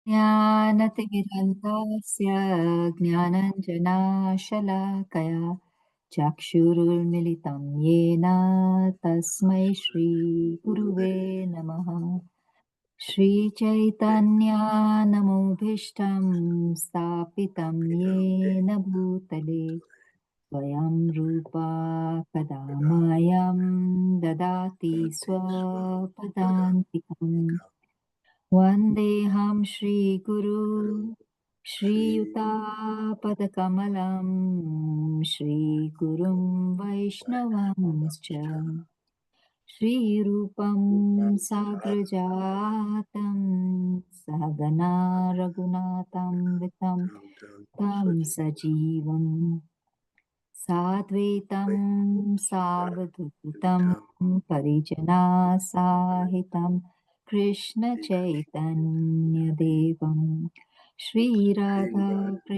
ज्ञानतिमिरन्धस्य ज्ञानञ्जनाशलाकया चक्षुरुन्मिलितं येन तस्मै श्रीगुरुवे नमः। श्रीचैतन्यानमोभीष्टं स्थापितं येन भूतले स्वयं रूपा कदा मायं ददाति स्वपदान्तिकम्। वन्देऽहं श्रीगुरु श्रीयुतापदकमलं श्रीगुरुं वैष्णवंश्च श्रीरूपं साग्रजातं सहगना रघुनाथं वितं तं सजीवम् साद्वैतं सावधूतं परिजनासाहितं कृष्णचैतन्यदेवं श्रीराधाकृष्णपादान्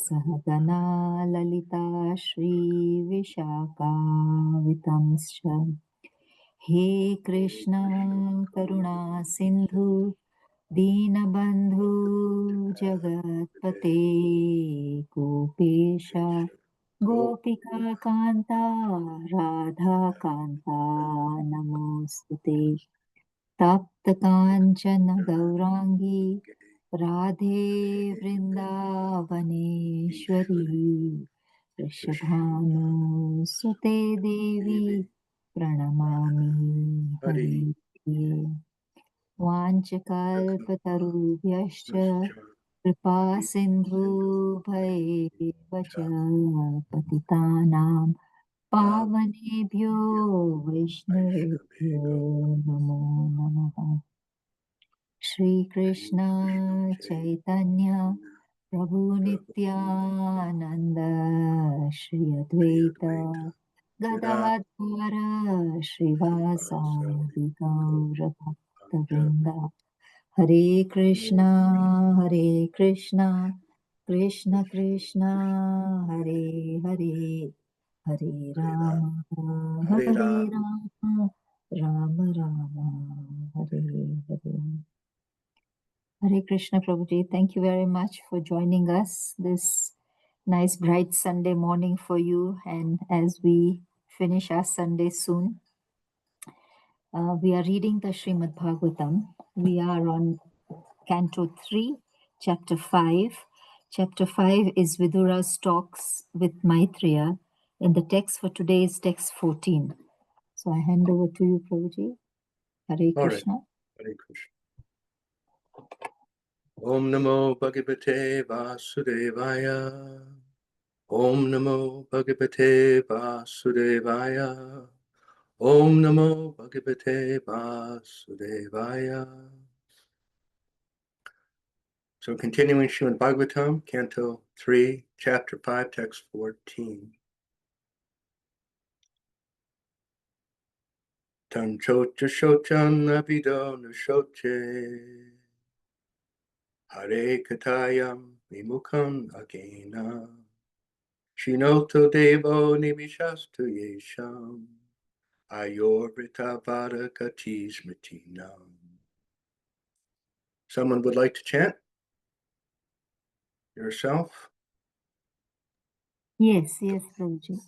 सहगना ललिता श्रीविशाखावितंश्च हे कृष्ण करुणा सिन्धु दीनबन्धु जगत्पते गोपेश गोपिकान्ता राधाकान्ता नमोऽस्तु ते तप्तकाञ्चन गौराङ्गी राधे वृन्दावनेश्वरी वृषभानुसुते देवी प्रणमामि हरिप्रिये वाञ्छकल्पतरुभ्यश्च कृपा सिन्धुभैव च पतितानां पावनेभ्यो वैष्णवेभ्यो नमो नमः। श्रीकृष्ण चैतन्य प्रभु नित्यानन्द श्री अद्वैत गदाधर श्रीवासादि गौरभक्तवृन्द हरे Krishna Krishna Krishna Hare Hare Hare Ram Ram Ram Hare Hare. Hare Krishna Prabhuji, thank you very much for joining us this nice bright Sunday morning for you. And as we finish our Sunday soon, we are reading the Srimad Bhagavatam. We are on Canto 3, Chapter 5. Chapter 5 is Vidura's talks with Maitreya. And the text for today is text 14. So I hand over to you, Prabhuji. Hare Krishna. Right. Hare Krishna. Om Namo Bhagavate Vasudevaya. Om Namo Bhagavate Vasudevaya. Om Namo Bhagavate Vasudevaya. So continuing Srimad Bhagavatam, Canto 3, Chapter 5, Text 14. Tan chocha shochan abido nushoche. Hare katayam vimukhan agena. Shinoto devo nimishastu yesham. Ayorvrita vada kati smritinam. Someone would like to chant? Yourself? Yes, Prabhuji.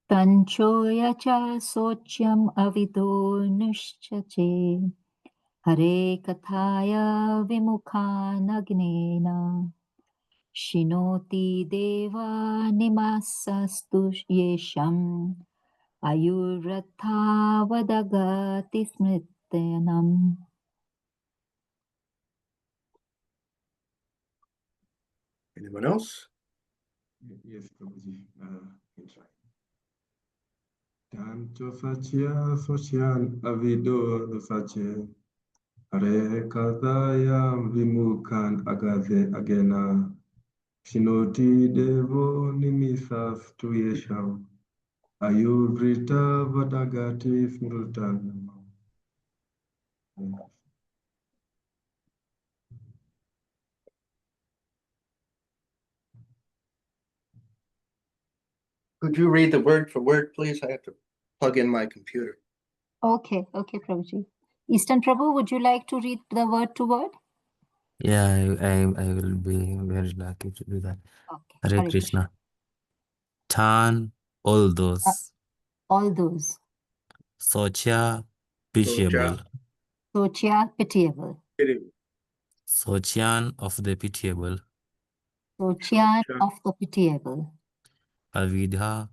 Tanchoya cha socyam avido nushchache Hare kathaya vimukhan agnena Shinoti deva nimasastu yesham Ayurratha vadagati smritayanam. Anyone else? Yes, Prabhuji. Can try. Tanto faccia socian avido no face. Hare kadaya vimukan agave agena. Shinoti devo nimisas tu yesham. Ayurvrita vadagati smrutan. Could you read the word for word, please? I have to plug in my computer. Okay, Prabhuji. Eastern Prabhu, would you like to read the word to word? Yeah, I will be very lucky to do that. Okay. Hare Krishna. Turn all those All those. Socha pitiable. Sochya pitiable. Sochan of the pitiable. Sochyan of the pitiable. Avidha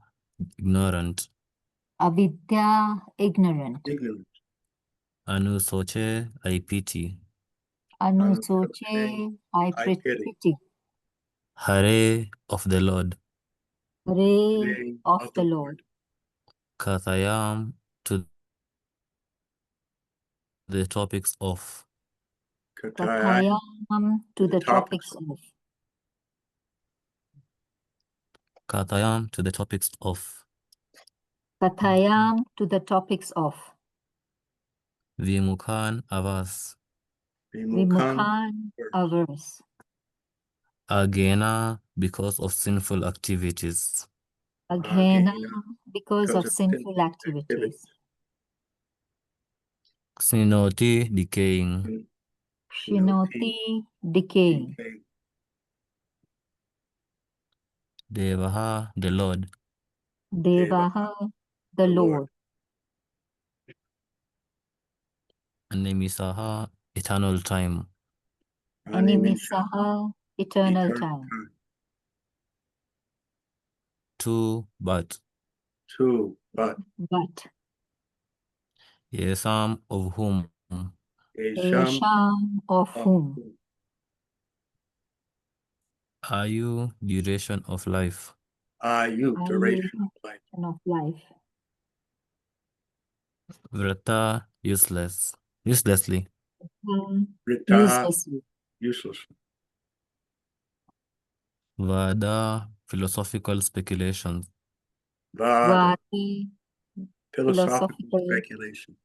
ignorant. Avidya ignorant. Anu soche I pity. Anu soche I pity. Hare of the Lord. Hare of the Lord. Kathayam to the topics of. Kathayam to the topics of. Kathayam to the topics of. Kathayam to the topics of. Vimukhan avas. Vimukhan averse. Agena because of sinful activities. Aghena because of sinful activities. Sinoti decaying. Shinoti decaying. Devaha the Lord. Devaha the Lord. Animisaha eternal time. Animisaha eternal time. But Yesam of whom. Esham of whom. Are you duration of life? Duration of life. Vrata uselessly. Uselessly. Vada philosophical speculations. Vati philosophical speculation.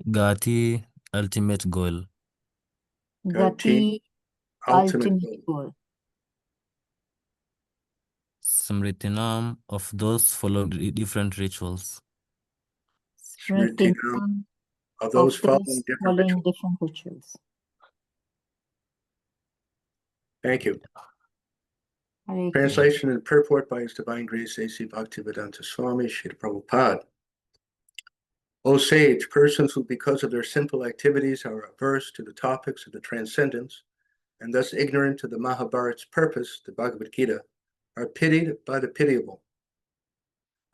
Gati ultimate goal. Gati ultimate goal. Smritinam of those following different rituals. Smritinam of those following different rituals. Thank you. Hare Translation and purport by His Divine Grace A.C. Bhaktivedanta Swami Srila Prabhupada. O sage, persons who because of their sinful activities are averse to the topics of the transcendence and thus ignorant of the Mahabharat's purpose, the Bhagavad Gita, are pitied by the pitiable.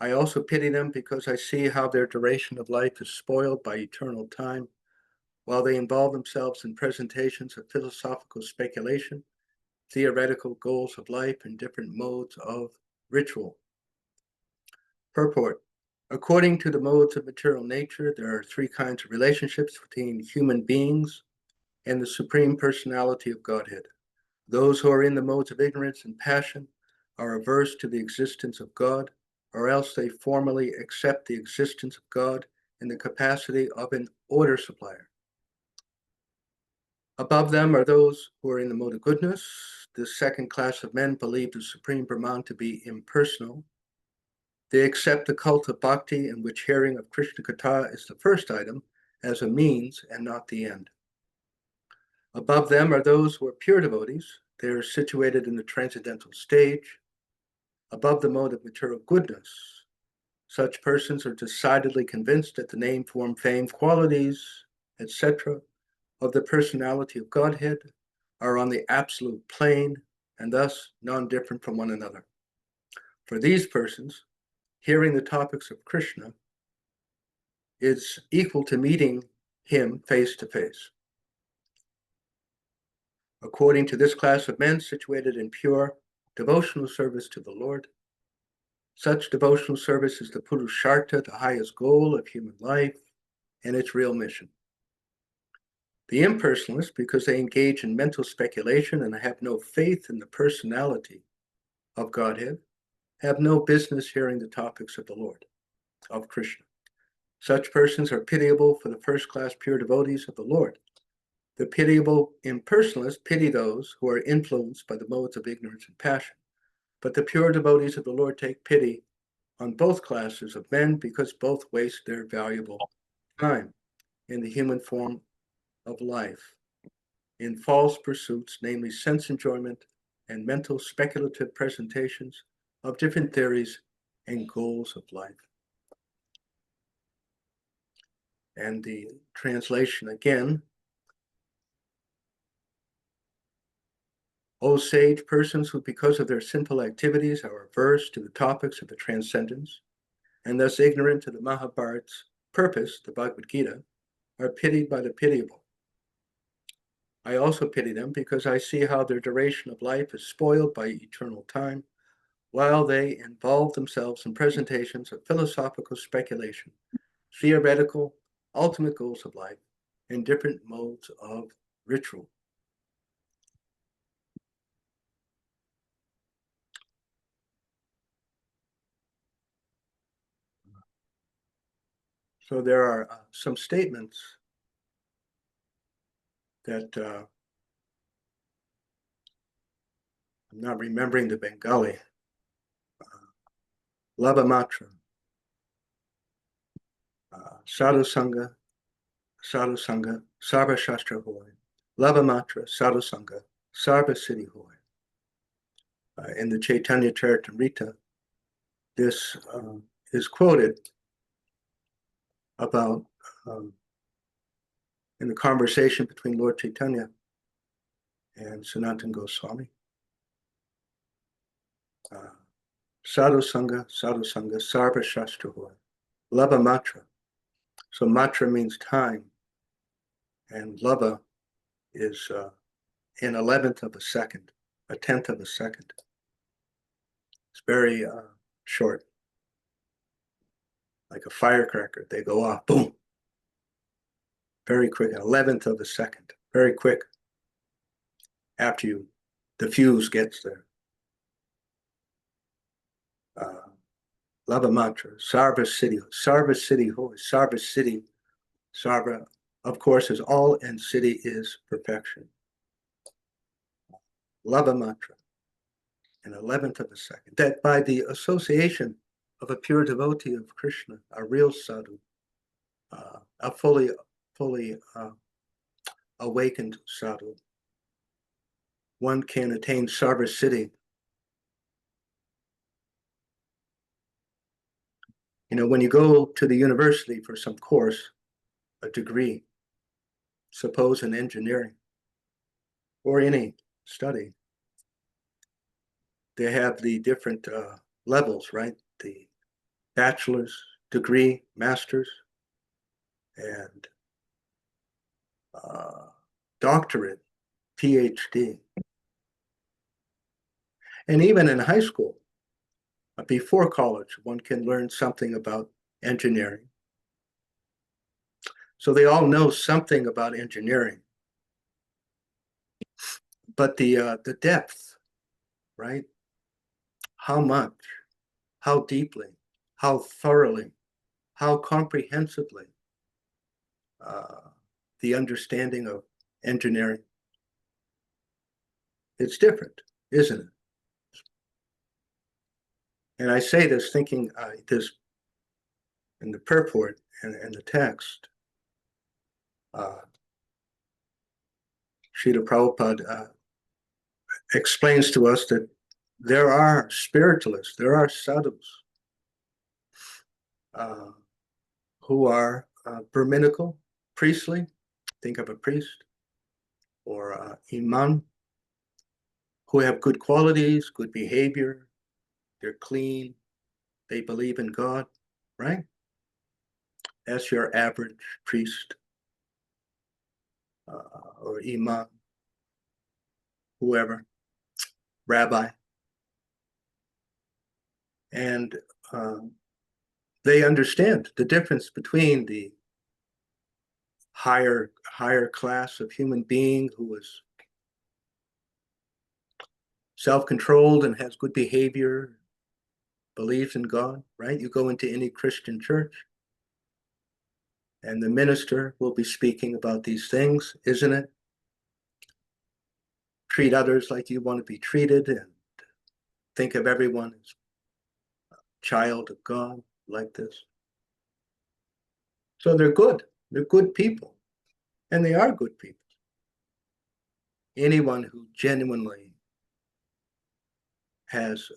I also pity them because I see how their duration of life is spoiled by eternal time, while they involve themselves in presentations of philosophical speculation, theoretical goals of life, and different modes of ritual. Purport. According to the modes of material nature, there are three kinds of relationships between human beings and the Supreme Personality of Godhead. Those who are in the modes of ignorance and passion are averse to the existence of God, or else they formally accept the existence of God in the capacity of an order supplier. Above them are those who are in the mode of goodness. This second class of men believe the Supreme Brahman to be impersonal. They accept the cult of bhakti, in which hearing of Krishna Katha is the first item, as a means and not the end. Above them are those who are pure devotees. They are situated in the transcendental stage, above the mode of material goodness. Such persons are decidedly convinced that the name, form, fame, qualities, etc., of the personality of Godhead are on the absolute plane and thus non-different from one another. For these persons, hearing the topics of Krishna is equal to meeting him face to face. According to this class of men situated in pure devotional service to the Lord, such devotional service is the Purushartha, the highest goal of human life and its real mission. The impersonalists, because they engage in mental speculation and have no faith in the personality of Godhead, have no business hearing the topics of the Lord, of Krishna. Such persons are pitiable for the first-class pure devotees of the Lord. The pitiable impersonalists pity those who are influenced by the modes of ignorance and passion. But the pure devotees of the Lord take pity on both classes of men because both waste their valuable time in the human form of life in false pursuits, namely sense enjoyment and mental speculative presentations of different theories and goals of life. And the translation again, O sage persons who, because of their sinful activities, are averse to the topics of the transcendence, and thus ignorant of the Mahabharata's purpose, the Bhagavad Gita, are pitied by the pitiable. I also pity them because I see how their duration of life is spoiled by eternal time, while they involve themselves in presentations of philosophical speculation, theoretical, ultimate goals of life, and different modes of ritual. So there are some statements that I'm not remembering the Bengali. Lava Matra, Sadhu Sangha, Sarva Shastra Hoy, Lava Matra, Sadhu Sangha, Sarva Siddhi Hoy. In the Chaitanya Charitamrita, this is quoted about in the conversation between Lord Chaitanya and Sanatana Goswami. Sadhu Sangha, Sarva Shastra Hoy, Lava Matra. So matra means time, and lava is an 11th of a second, a 10th of a second. It's very short, like a firecracker. They go off, boom, very quick, an 11th of a second, very quick. After the fuse gets there. Lava Mantra, Sarva Siddhi, Hoy, Sarva Siddhi, Sarva, of course, is all, and Siddhi is perfection. Lava Mantra, an 11th of a second. That by the association of a pure devotee of Krishna, a real sadhu, a fully awakened sadhu, one can attain Sarva Siddhi. You know, when you go to the university for some course, a degree, suppose in engineering or any study, they have the different levels, right? The bachelor's degree, master's, and doctorate, PhD. And even in high school, before college, one can learn something about engineering. So they all know something about engineering. But the depth, right? How much, how deeply, how thoroughly, how comprehensively the understanding of engineering. It's different, isn't it? And I say this thinking this in the purport and the text. Srila Prabhupada explains to us that there are spiritualists, there are sadhus who are Brahminical, priestly, think of a priest, or imam, who have good qualities, good behavior, they're clean, they believe in God, right? That's your average priest or imam, whoever, rabbi. And they understand the difference between the higher class of human being who is self-controlled and has good behavior, believes in God, right? You go into any Christian church and the minister will be speaking about these things, isn't it? Treat others like you want to be treated and think of everyone as child of God like this. So they're good. They're good people. And they are good people. Anyone who genuinely has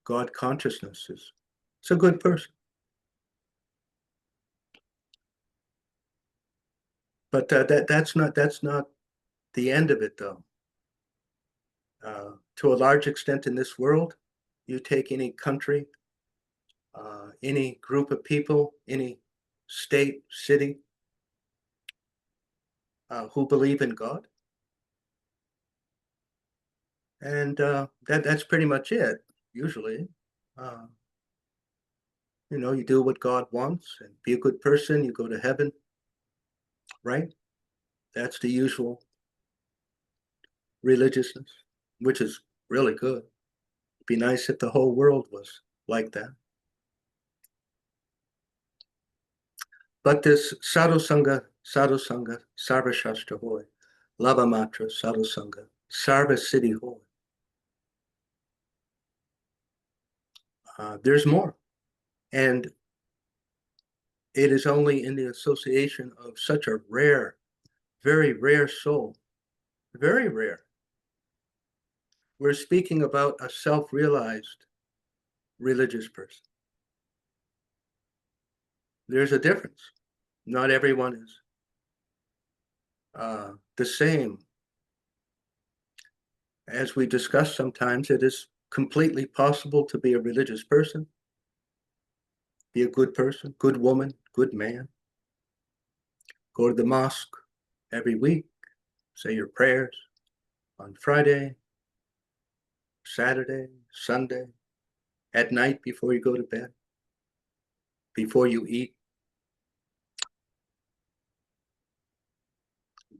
God consciousness is a good person. But that's not the end of it, though. To a large extent in this world, you take any country, any group of people, any state, city who believe in God, and that's pretty much it. Usually, you do what God wants and be a good person. You go to heaven, right? That's the usual religiousness, which is really good. It'd be nice if the whole world was like that. But this sadhusanga, sarva shastra hoy, lava matra, sadhusanga, sarva siddhi hoy. There's more. And it is only in the association of such a rare, very rare soul, very rare. We're speaking about a self-realized religious person. There's a difference. Not everyone is the same. As we discuss sometimes, it is completely possible to be a religious person, be a good person, good woman, good man. Go to the mosque every week, say your prayers on Friday, Saturday, Sunday, at night before you go to bed, before you eat.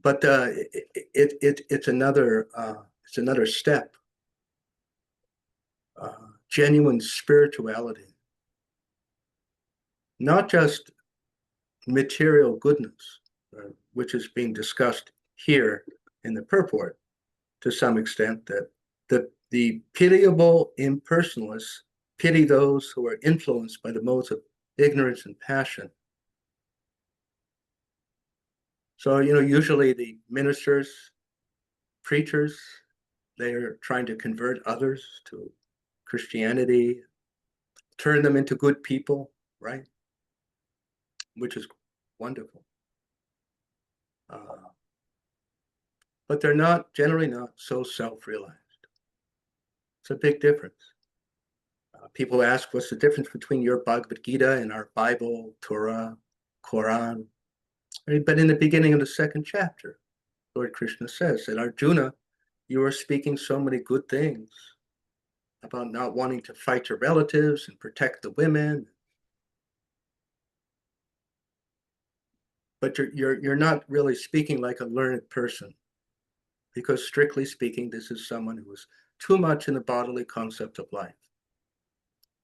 But it's another step. Genuine spirituality, not just material goodness, which is being discussed here in the purport to some extent, that the pitiable impersonalists pity those who are influenced by the modes of ignorance and passion. So, usually the ministers, preachers, they are trying to convert others to Christianity, turn them into good people, right? Which is wonderful. But they're generally not so self-realized. It's a big difference. People ask, what's the difference between your Bhagavad Gita and our Bible, Torah, Quran? But in the beginning of the second chapter, Lord Krishna says that, Arjuna, you are speaking so many good things about not wanting to fight your relatives and protect the women. But you're not really speaking like a learned person, because strictly speaking, this is someone who is too much in the bodily concept of life.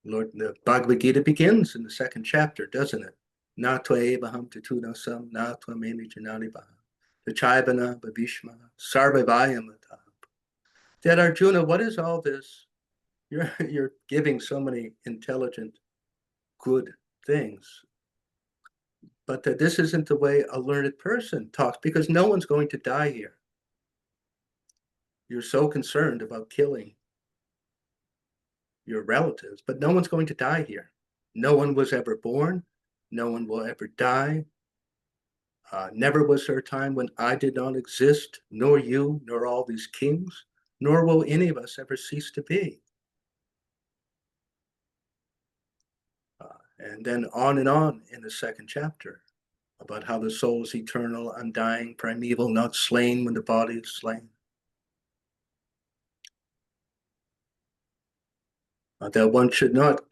Lord, the Bhagavad Gita begins in the second chapter, doesn't it? Na tvayevaham tatudasam, na tvameni janani baham, tachaibana bhavishma, sarvavayam atah. That, Arjuna, what is all this? You're giving so many intelligent, good things. But this isn't the way a learned person talks, because no one's going to die here. You're so concerned about killing your relatives, but no one's going to die here. No one was ever born. No one will ever die. Never was there a time when I did not exist, nor you, nor all these kings, nor will any of us ever cease to be. And then on and on in the second chapter about how the soul is eternal, undying, primeval, not slain when the body is slain. That one should not,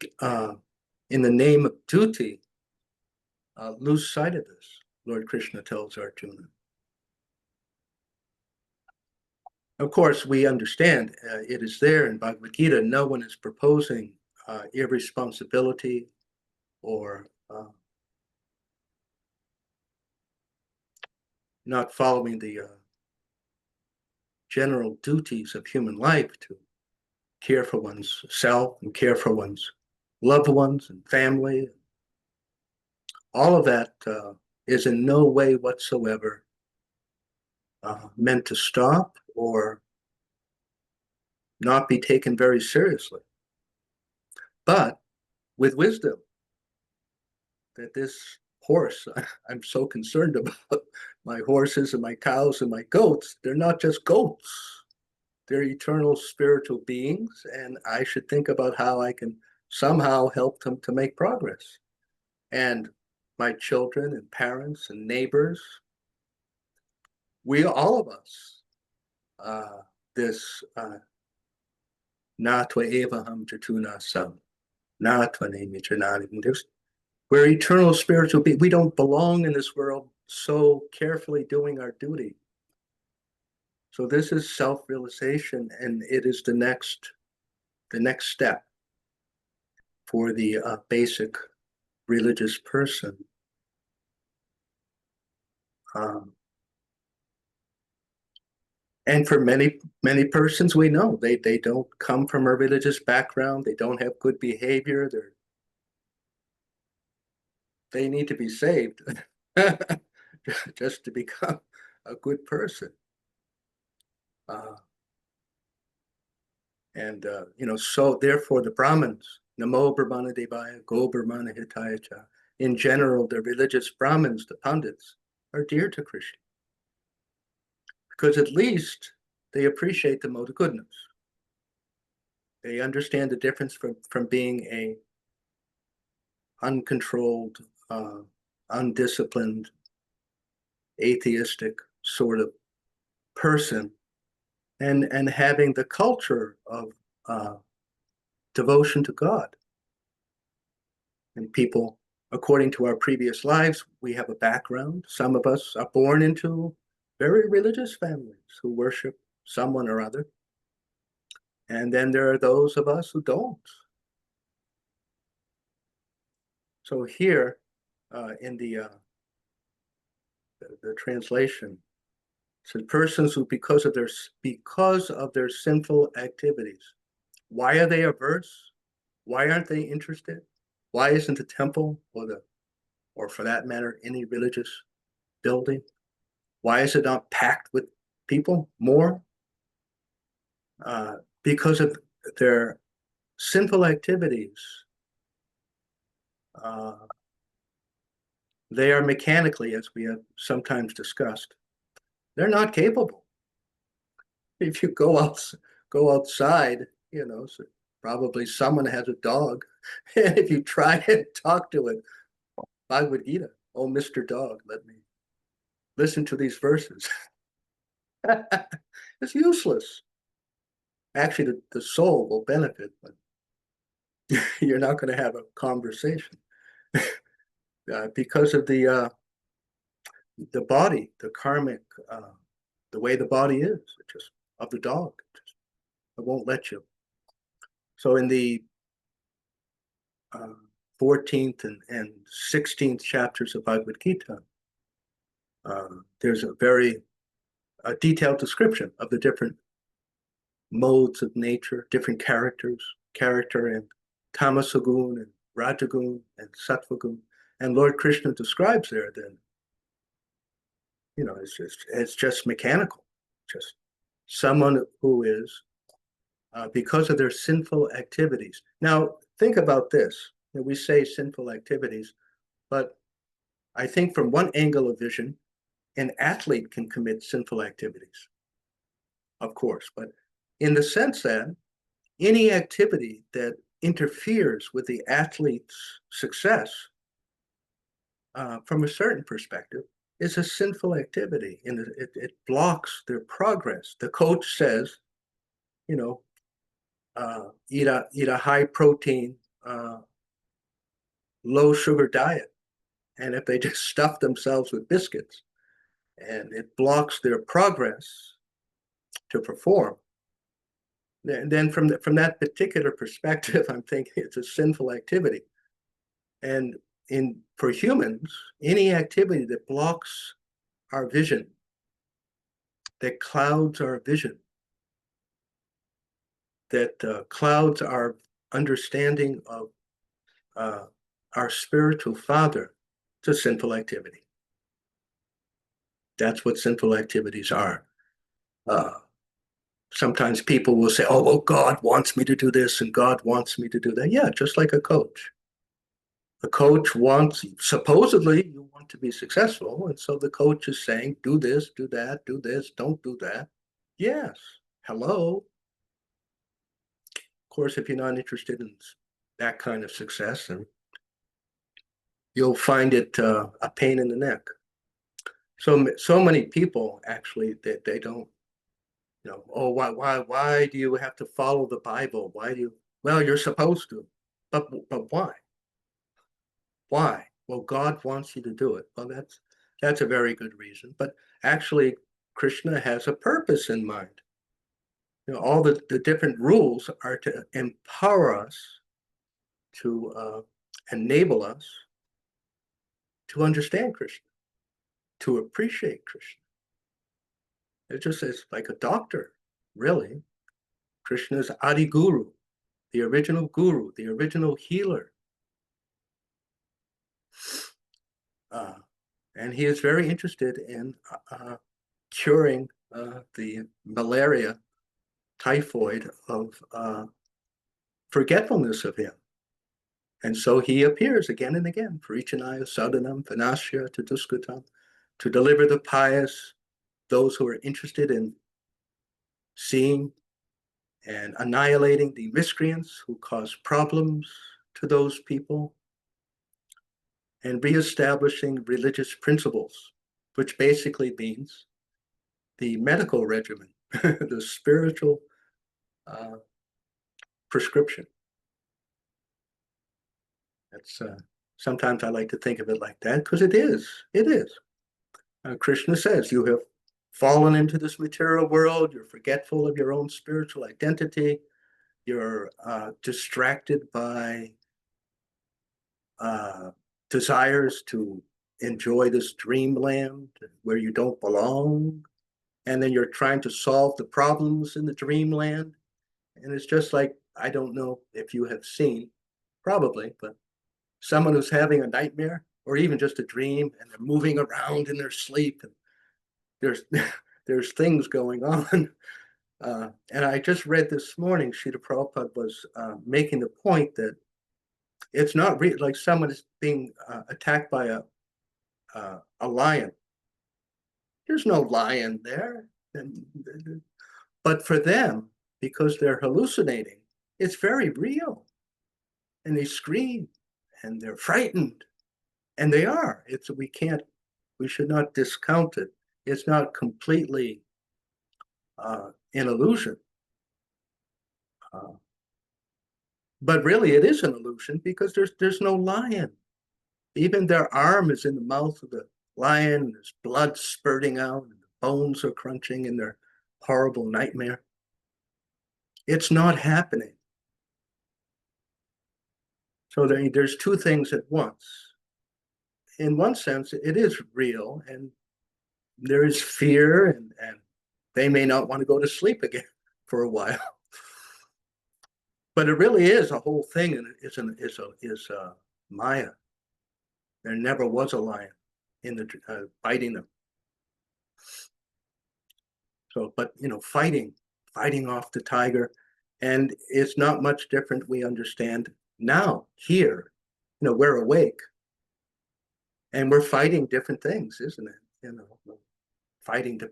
in the name of duty, lose sight of this, Lord Krishna tells Arjuna. Of course, we understand it is there in Bhagavad Gita. No one is proposing irresponsibility or not following the general duties of human life to care for one's self and care for one's loved ones and family. All of that is in no way whatsoever meant to stop or not be taken very seriously. But with wisdom, that this horse, I'm so concerned about my horses and my cows and my goats. They're not just goats. They're eternal spiritual beings, and I should think about how I can somehow help them to make progress. And my children and parents and neighbors, we, all of us, this na twa evaham jatuna sam, na twa nemi janani. We're eternal spiritual beings. We don't belong in this world so carefully doing our duty. So this is self-realization, and it is the next step for the basic religious person. And for many persons, we know they don't come from a religious background. They don't have good behavior. They need to be saved just to become a good person. So therefore the Brahmins, Namo Brahmana Devaya, Go Brahmana Hitaya Cha, in general, the religious Brahmins, the Pandits, are dear to Krishna. Because at least they appreciate the mode of goodness. They understand the difference from being a uncontrolled, undisciplined, atheistic sort of person, and having the culture of devotion to God. And people, according to our previous lives, we have a background. Some of us are born into very religious families who worship someone or other. And then there are those of us who don't. So here in the translation, it says persons who because of their sinful activities. Why are they averse? Why aren't they interested? Why isn't the temple or for that matter, any religious building? Why is it not packed with people more? Because of their sinful activities. They are mechanically, as we have sometimes discussed, they're not capable. If you go outside, so probably someone has a dog, and if you try and talk to it, Bhagavad Gita, oh, Mr. Dog, let me listen to these verses. It's useless. Actually, the soul will benefit, but you're not going to have a conversation because of the body, the karmic, the way the body is, just of the dog. It won't let you. So in the 14th and 16th chapters of Bhagavad Gita, there's a very detailed description of the different modes of nature, different character and tamasagun and rajagun and sattvagun. And Lord Krishna describes there then, it's just mechanical, just someone who is, because of their sinful activities. Now, think about this. We say sinful activities, but I think from one angle of vision, an athlete can commit sinful activities, of course, but in the sense that any activity that interferes with the athlete's success, from a certain perspective, is a sinful activity, and it blocks their progress. The coach says, eat a high protein, low sugar diet, and if they just stuff themselves with biscuits, and it blocks their progress to perform, then from that particular perspective, I'm thinking it's a sinful activity. And for humans, any activity that blocks our vision, that clouds our vision, that clouds our understanding of our spiritual father to sinful activity. That's what sinful activities are. Sometimes people will say, oh, well, God wants me to do this and God wants me to do that. Yeah, just like a coach. The coach wants, supposedly, you want to be successful. And so the coach is saying, do this, do that, do this, don't do that. Yes. Hello. Of course, if you're not interested in that kind of success, then you'll find it a pain in the neck. So many people actually that they don't, oh, why do you have to follow the Bible? Why do you? Well, you're supposed to, but why? Why? Well, God wants you to do it. Well, that's a very good reason. But actually, Krishna has a purpose in mind. All the different rules are to empower us, to enable us to understand Krishna, to appreciate Krishna. It just is like a doctor, really. Krishna is Adi Guru, the original guru, the original healer. And he is very interested in curing the malaria, typhoid of forgetfulness of him. And so he appears again and again, Parichanaya, Sadhanam, Vinashya, Taduskutam, to deliver the pious, those who are interested in seeing and annihilating the miscreants who cause problems to those people, and reestablishing religious principles, which basically means the medical regimen, the spiritual prescription. That's sometimes I like to think of it like that because it is. It is. Krishna says, you have fallen into this material world. You're forgetful of your own spiritual identity. You're distracted by desires to enjoy this dreamland where you don't belong. And then you're trying to solve the problems in the dreamland. And it's just like, I don't know if you have seen, probably, but someone who's having a nightmare or even just a dream and they're moving around in their sleep and there's things going on. And I just read this morning, Srila Prabhupada was making the point that it's not like someone is being attacked by a lion. There's no lion there. But for them, because they're hallucinating, it's very real. And they scream and they're frightened. And they are. We should not discount it. It's not completely an illusion. But really it is an illusion because there's no lion. Even their arm is in the mouth of the lion, and there's blood spurting out, and the bones are crunching in their horrible nightmare. It's not happening. So there's two things at once. In one sense, it is real, and there is fear, and they may not want to go to sleep again for a while. But it really is a whole thing, and is Maya. There never was a lion in the biting them. So, but fighting off the tiger, and it's not much different. We understand now here. We're awake, and we're fighting different things, isn't it? Fighting to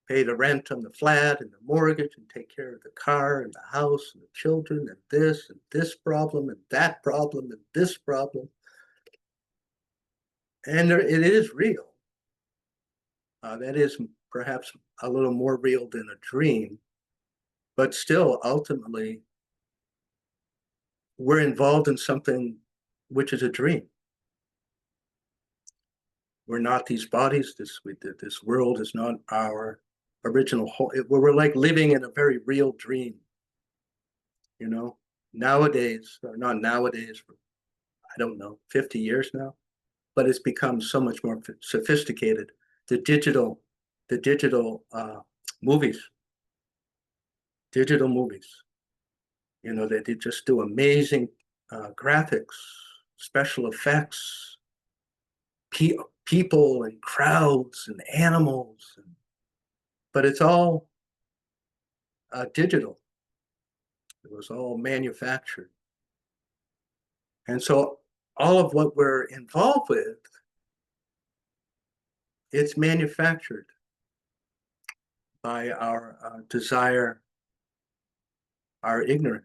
pay the rent on the flat and the mortgage and take care of the car and the house and the children and this problem and that problem and this problem. And it is real. That is perhaps a little more real than a dream, but still ultimately we're involved in something which is a dream. We're not these bodies. This world is not our original whole. We're like living in a very real dream. Nowadays, or not nowadays, I don't know, 50 years now, but it's become so much more sophisticated. The digital movies, they just do amazing graphics, special effects, people and crowds and animals, but it's all digital. It was all manufactured. And so all of what we're involved with, it's manufactured by our desire, our ignorance,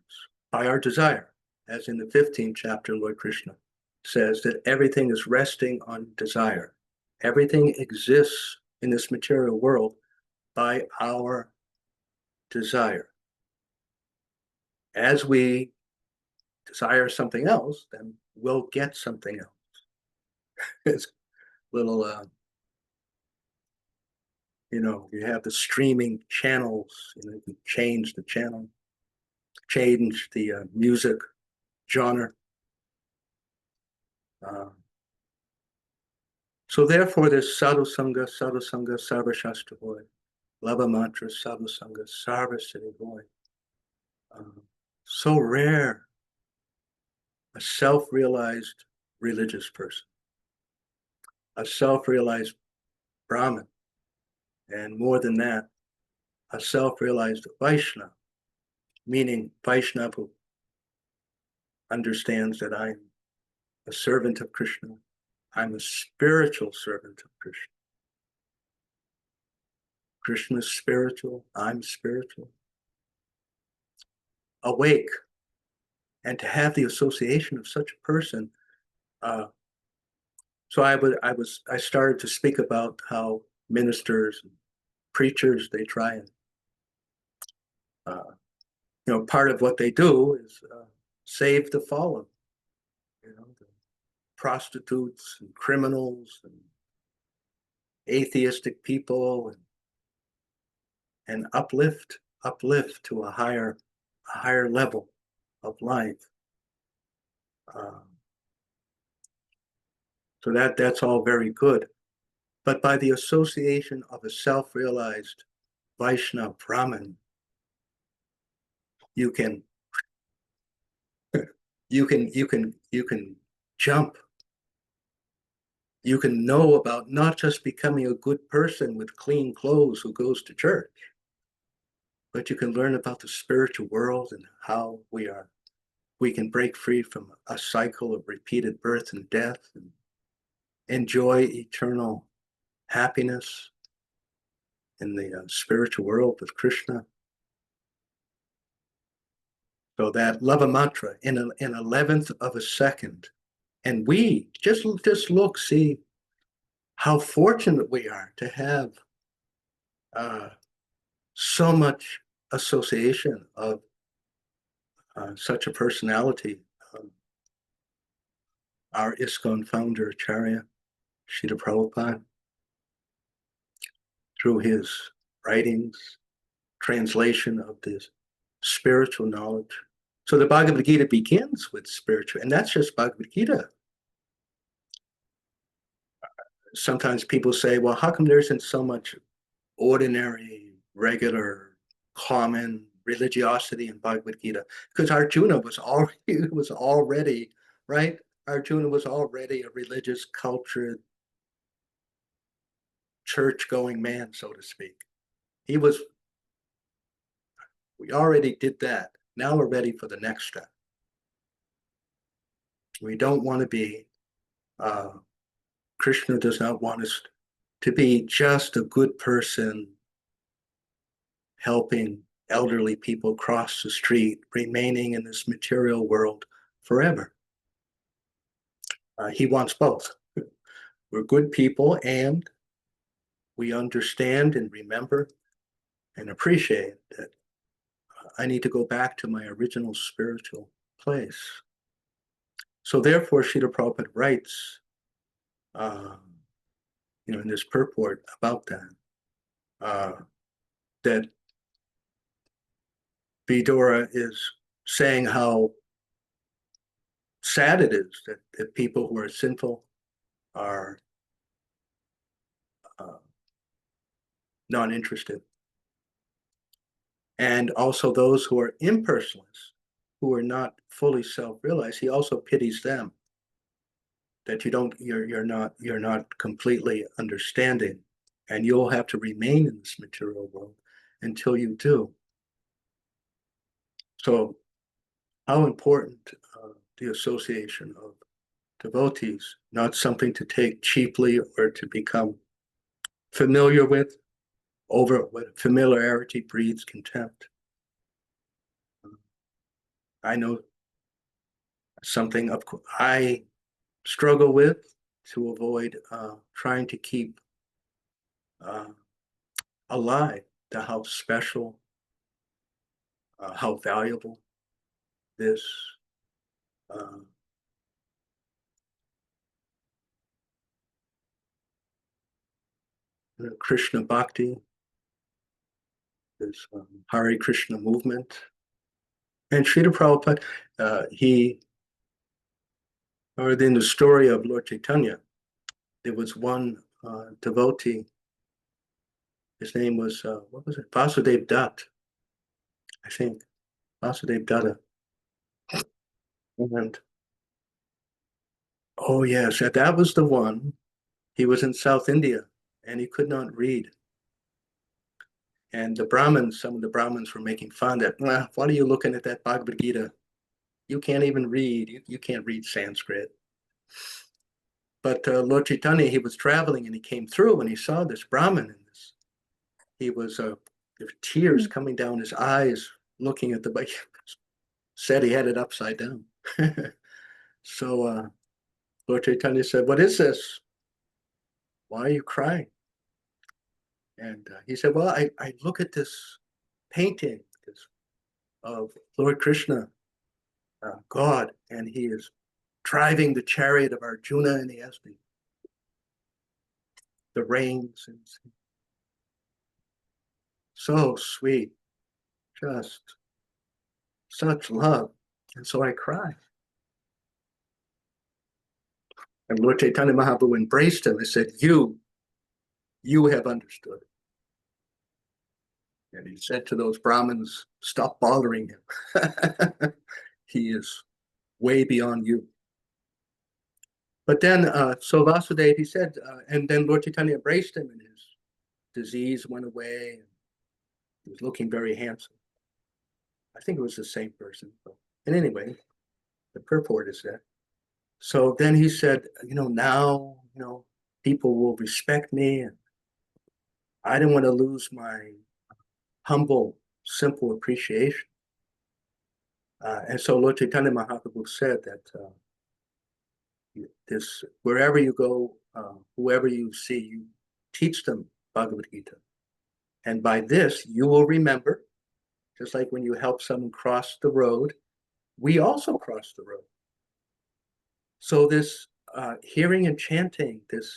by our desire. As in the 15th chapter, Lord Krishna says that everything is resting on desire. Everything exists in this material world by our desire. As we desire something else, then we'll get something else. It's little, you have the streaming channels, you can change the channel, change the music genre. So therefore, this sadhu sangha, sarva shastra hoy, lava mantra, sadhu sangha, sarva siddhi hoy. So rare, a self-realized religious person, a self-realized Brahmin, and more than that, a self-realized Vaishnava, meaning Vaishnava who understands that I'm a servant of Krishna, I'm a spiritual servant of Krishna. Krishna is spiritual, I'm spiritual. Awake, and to have the association of such a person. So I started to speak about how ministers and preachers, they try and part of what they do is save the fallen, the prostitutes and criminals and atheistic people, and uplift to a higher level of life. So that's all very good, but by the association of a self-realized Vaishnava Brahmin, you can jump. You can know about not just becoming a good person with clean clothes who goes to church, but you can learn about the spiritual world and how we can break free from a cycle of repeated birth and death and enjoy eternal happiness in the spiritual world with Krishna. So that lava mantra in an 11th of a second. And we just look, see how fortunate we are to have so much association of such a personality. Our ISKCON founder, Acharya Srila Prabhupada, through his writings, translation of this spiritual knowledge. So the Bhagavad Gita begins with spiritual, and that's just Bhagavad Gita. Sometimes people say, well, how come there isn't so much ordinary, regular, common religiosity in Bhagavad Gita? Because Arjuna was already, right? Arjuna was already a religious, cultured, church-going man, so to speak. We already did that. Now we're ready for the next step. We don't want to be, Krishna does not want us to be just a good person helping elderly people cross the street, remaining in this material world forever. He wants both. We're good people, and we understand and remember and appreciate that I need to go back to my original spiritual place. So therefore, Srila Prabhupada writes, in this purport about that, that Vidura is saying how sad it is that people who are sinful are not interested. And also those who are impersonalists, who are not fully self-realized, he also pities them that you're not completely understanding, and you'll have to remain in this material world until you do. So how important the association of devotees, not something to take cheaply or to become familiar with. Familiarity breeds contempt. I know something I struggle with to avoid trying to keep alive to how special, how valuable this Krishna Bhakti, this Hare Krishna movement. And Srila Prabhupada, or in the story of Lord Chaitanya, there was one devotee, his name was, what was it? Vasudev Dutt, I think. Vasudev Datta. And, oh yes, that was the one. He was in South India and he could not read. And some of the Brahmins were making fun that, what are you looking at that Bhagavad Gita? You can't even read. You can't read Sanskrit. But Lord Chaitanya, he was traveling and he came through and he saw this Brahmin in this. He was, there were tears coming down his eyes looking at the Bible. Said he had it upside down. So Lord Chaitanya said, what is this? Why are you crying? And he said, well, I look at this painting of Lord Krishna, God, and he is driving the chariot of Arjuna, and he has the reins. And so sweet, just such love. And so I cried. And Lord Chaitanya Mahaprabhu embraced him and said, you have understood. And he said to those Brahmins, stop bothering him. He is way beyond you. But then, so Vasudeva, he said, and then Lord Chaitanya embraced him and his disease went away. And he was looking very handsome. I think it was the same person. And anyway, the purport is that. So then he said, now, people will respect me. And I didn't want to lose my humble, simple appreciation. And so Lord Chaitanya Mahaprabhu said that wherever you go, whoever you see, you teach them Bhagavad Gita. And by this, you will remember, just like when you help someone cross the road, we also cross the road. So this hearing and chanting, this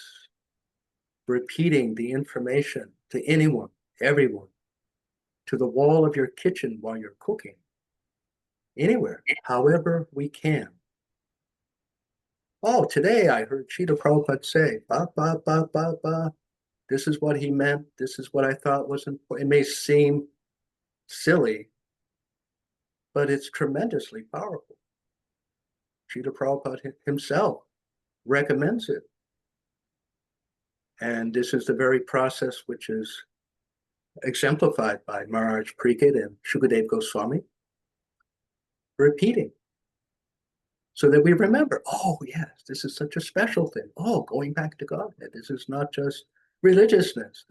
repeating the information to anyone, everyone, to the wall of your kitchen while you're cooking, anywhere, however we can. Oh, today I heard Srila Prabhupada say, ba, ba, ba, ba, ba. This is what he meant. This is what I thought was important. It may seem silly, but it's tremendously powerful. Srila Prabhupada himself recommends it. And this is the very process which is exemplified by Maharaj Pariksit and Shukadev Goswami, repeating. So that we remember, oh yes, this is such a special thing. Oh, going back to Godhead. This is not just religiousness.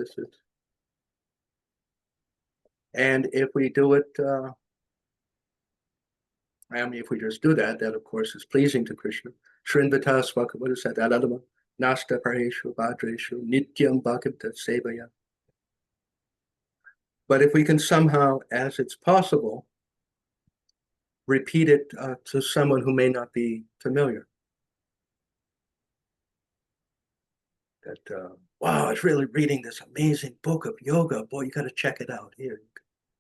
And if we do it, if we just do that, that of course is pleasing to Krishna. Shrinvata Swakavada Sadadadama Nasta Pareshu Bhadreshu Nityam Bhakata Sevaya. But if we can somehow, as it's possible, repeat it to someone who may not be familiar. That, wow, I was really reading this amazing book of yoga. Boy, you got to check it out. Here,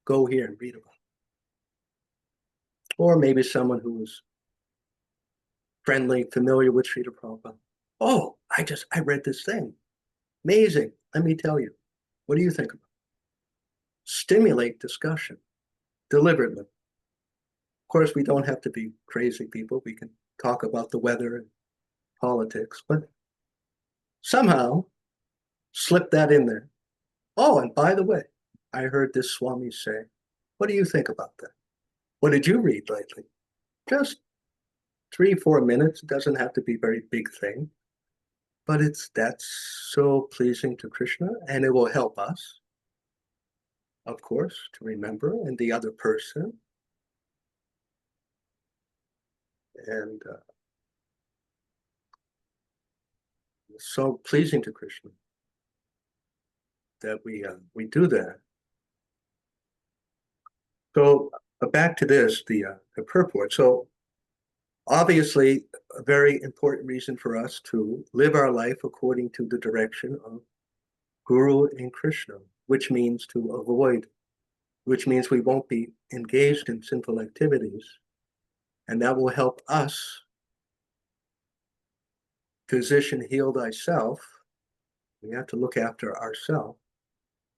go here and read about it. Or maybe someone who is friendly, familiar with Srila Prabhupada. Oh, I read this thing. Amazing. Let me tell you. What do you think about it? Stimulate discussion deliberately. course, we don't have to be crazy people. We can talk about the weather and politics, but somehow slip that in there. Oh, and by the way, I heard this Swami say, what do you think about that? What did you read lately? Just 3-4 minutes. It doesn't have to be a very big thing, but that's so pleasing to Krishna, and it will help us, of course, to remember, and the other person. And so pleasing to Krishna that we do that. So back to this, the purport. So obviously, a very important reason for us to live our life according to the direction of Guru and Krishna, which means to avoid, which means we won't be engaged in sinful activities. And that will help us. Physician, heal thyself. We have to look after ourselves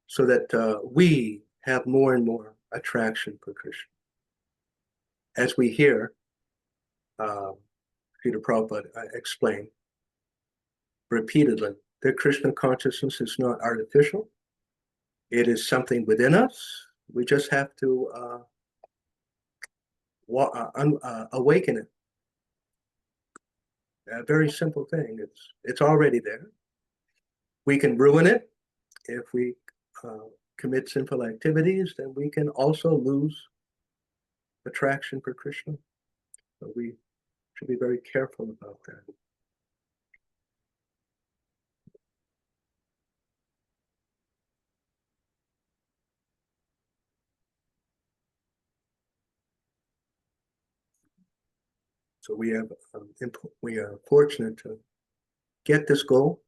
so that we have more and more attraction for Krishna. As we hear Srila Prabhupada explain repeatedly, that Krishna consciousness is not artificial. It is something within us. We just have to awaken it. A very simple thing. It's already there. We can ruin it if we commit sinful activities. Then we can also lose attraction for Krishna. So we should be very careful about that. So we are fortunate to get this goal.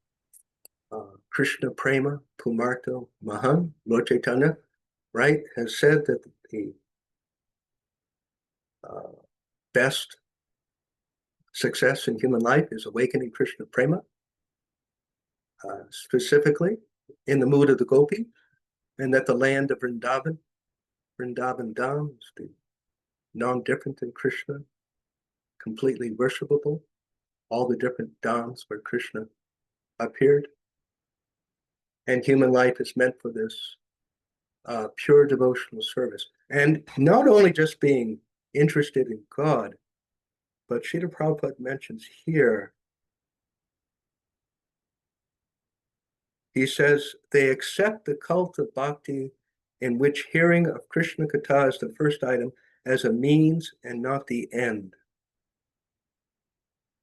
Krishna Prema Pumarto Mahan, Lord Chaitanya, right, has said that the best success in human life is awakening Krishna Prema, specifically in the mood of the gopi, and that the land of Vrindavan Dham is the non-different than Krishna, completely worshipable, all the different dhams where Krishna appeared. And human life is meant for this pure devotional service. And not only just being interested in God, but Srila Prabhupada mentions here, he says, they accept the cult of bhakti in which hearing of Krishna Katha is the first item as a means and not the end.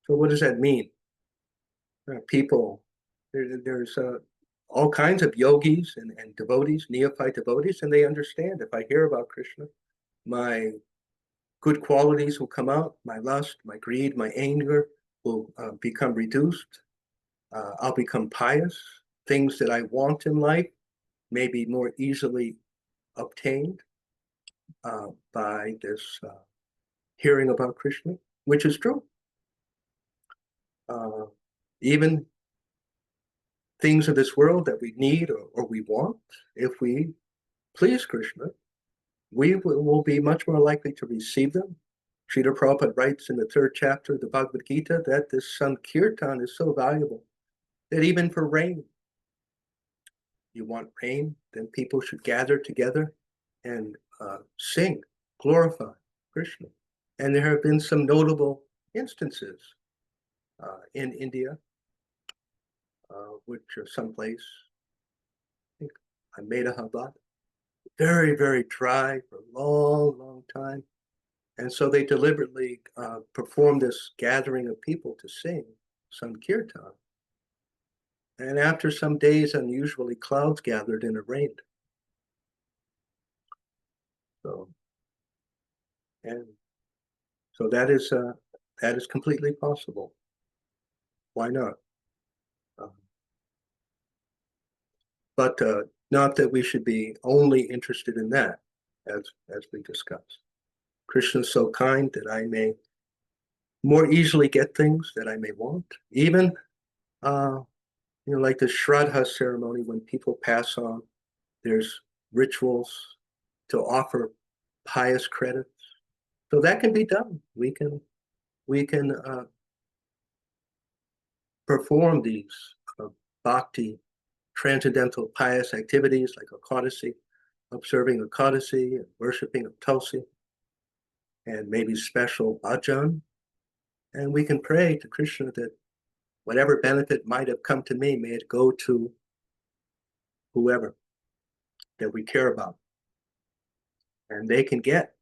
So what does that mean? People, there's all kinds of yogis and devotees, neophyte devotees, and they understand if I hear about Krishna, my good qualities will come out, my lust, my greed, my anger will become reduced. I'll become pious. Things that I want in life may be more easily obtained by this hearing about Krishna, which is true. Even things of this world that we need or we want, if we please Krishna, we will be much more likely to receive them. Srila Prabhupada writes in the 3rd chapter of the Bhagavad Gita that this Sankirtan is so valuable that even for rain, you want rain, then people should gather together and sing, glorify Krishna. And there have been some notable instances in India, which are someplace, I think Ahmedabad, very, very dry for a long, long time. And so they deliberately performed this gathering of people to sing Sankirtan. And after some days, unusually, clouds gathered and it rained. So that is completely possible. Why not? But not that we should be only interested in that, as we discussed. Krishna is so kind that I may more easily get things that I may want. Even, like the Shraddha ceremony, when people pass on, there's rituals to offer pious credits So that can be done. We can perform these bhakti, transcendental pious activities like Ekadasi, observing Ekadasi, and worshiping of Tulsi, and maybe special bhajan. And we can pray to Krishna that whatever benefit might have come to me, may it go to whoever that we care about. And they can get,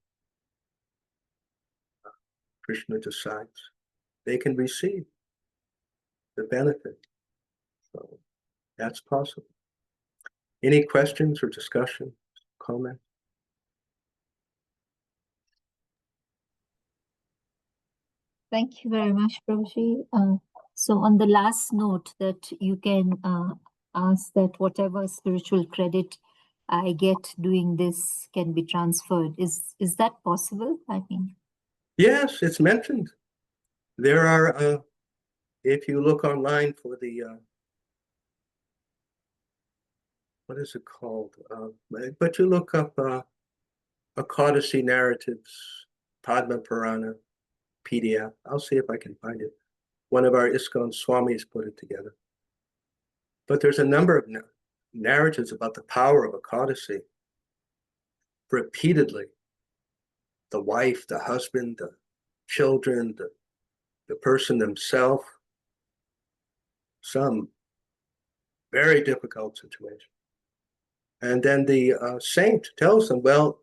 Krishna decides, they can receive the benefit. So that's possible. Any questions or discussion, comment? Thank you very much, Prabhuji. So on the last note that you can ask that whatever spiritual credit I get doing this can be transferred. Is that possible? I mean, Yes, it's mentioned. There are, if you look online for the, what is it called? But you look up Ekadasi narratives, Padma Purana, PDF. I'll see if I can find it. One of our ISKCON Swamis put it together. But there's a number of narratives about the power of Ekadasi. Repeatedly, the wife, the husband, the children, the person themselves, some very difficult situation. And then the saint tells them, well,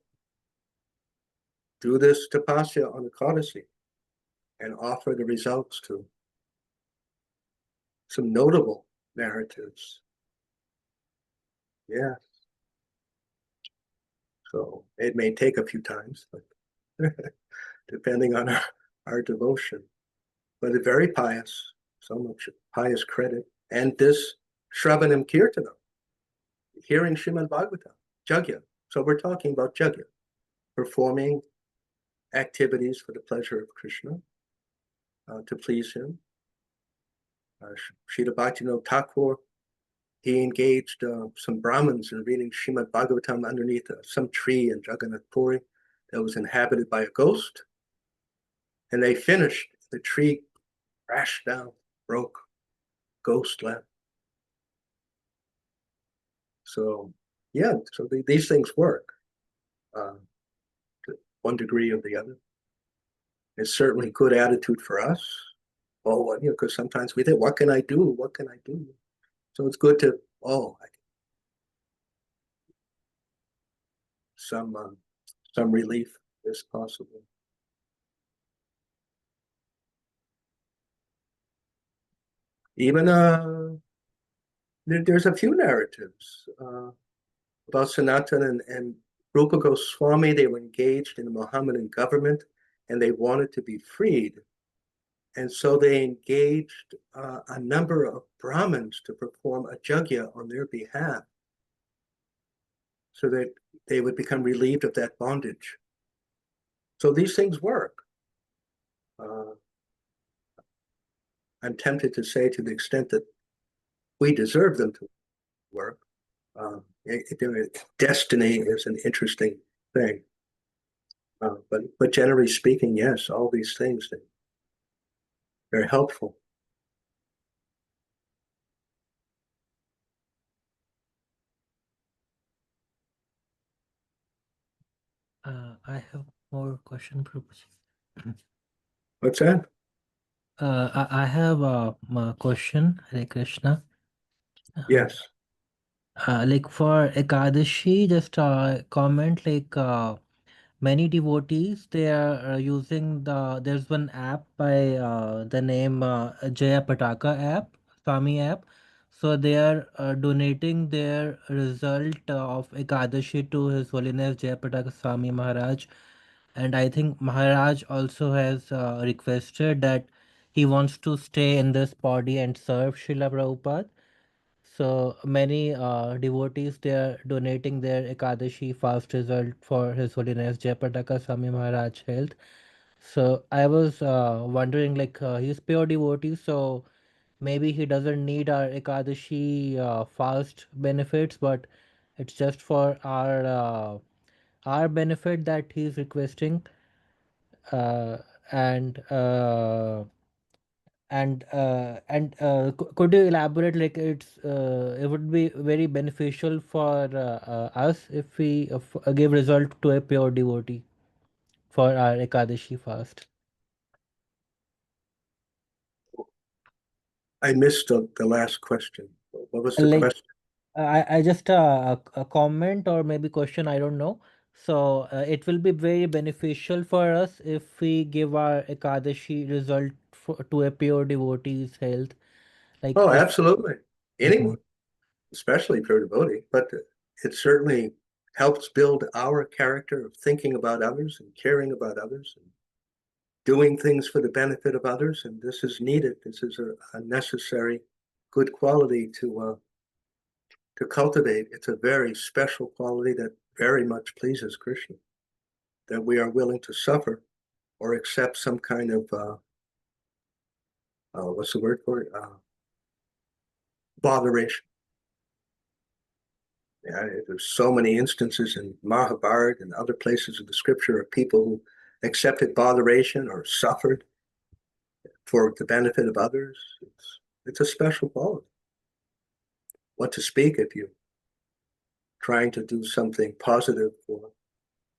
do this tapasya on Ekadasi and offer the results to some notable narratives. Yeah. So it may take a few times, but depending on our devotion. But it's very pious, so much pious credit. And this Shravanam Kirtanam, hearing Srimad Bhagavatam, Jagya. So we're talking about Jagya, performing activities for the pleasure of Krishna, to please him. Srila Bhaktivinoda Thakur, he engaged some Brahmins in reading Srimad Bhagavatam underneath some tree in Jagannath Puri that was inhabited by a ghost. And they finished, the tree crashed down, broke, ghost left. So, yeah, so these things work to one degree or the other. It's certainly good attitude for us. Oh, well, you know, because sometimes we think, what can I do? What can I do? So it's good to, some relief is possible. Even there's a few narratives about Sanatan and Rupa Goswami. They were engaged in the Mohammedan government and they wanted to be freed. And so they engaged a number of Brahmins to perform a jagya on their behalf so that they would become relieved of that bondage. So these things work. I'm tempted to say, to the extent that we deserve them to work, destiny is an interesting thing. But generally speaking, yes, all these things, they're helpful. I have more question, Prabhuji. What's that? I have a question, Hare Krishna. Yes. Like for Ekadashi, just comment like many devotees they are using there's one app by the name Jaya Pataka app, Swami app. So they are donating their result of Ekadashi to His Holiness Jaya Pataka Swami Maharaj. And I think Maharaj also has requested that he wants to stay in this body and serve Srila Prabhupada. So many devotees they are donating their Ekadashi fast result for His Holiness Jayapataka Swami Maharaj health. So I was wondering, like he's pure devotee, so maybe he doesn't need our Ekadashi fast benefits, but it's just for our benefit that he's requesting. uh, and could you elaborate, like it would be very beneficial for us if we give result to a pure devotee for our Ekadashi fast? I missed the last question. What was the Like question? I just a comment or maybe question, I don't know. So it will be very beneficial for us if we give our Ekadashi result to a pure devotee's health. Like Oh, if absolutely. Mhm. Anyone, especially pure devotee, but it certainly helps build our character of thinking about others and caring about others and doing things for the benefit of others. And this is needed. This is a necessary good quality to cultivate. It's a very special quality that very much pleases Krishna, that we are willing to suffer or accept some kind of what's the word for it? Botheration. Yeah, there's so many instances in Mahabharata and other places of the scripture of people who accepted botheration or suffered for the benefit of others. It's a special quality. What to speak if you're trying to do something positive for